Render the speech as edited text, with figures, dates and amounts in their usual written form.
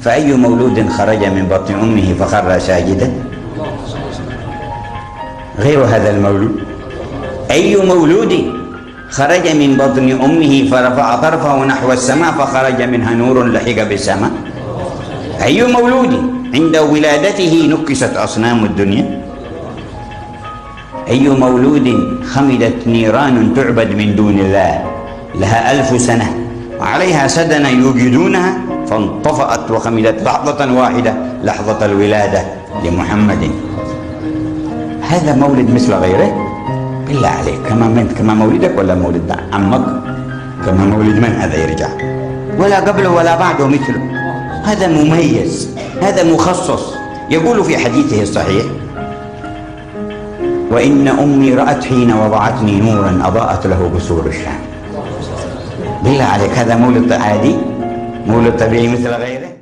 فأي مولود خرج من بطن أمه فخر ساجدا غير هذا المولود؟ أي مولود خرج من بطن أمه فرفع طرفه نحو السماء فخرج منها نور لحق بالسماء؟ أي مولود عند ولادته نكست أصنام الدنيا؟ أي مولود خمدت نيران تعبد من دون الله لها 1000 سنة وعليها سدن يوجدونها فانطفأت وخمدت لحظة واحدة لحظة الولادة لمحمد؟ هذا مولد مثل غيره؟ بالله عليك، كما مولدك ولا مولد عمك؟ كما مولد من هذا يرجع؟ ولا قبله ولا بعده مثله. هذا مميز، هذا مخصص. يقول في حديثه الصحيح: وإن أمي رأت حين وضعتني نورا أضاءت له بسور الشام. بالله عليك، هذا مولد عادي؟ مولد طبيعي مثل غيره؟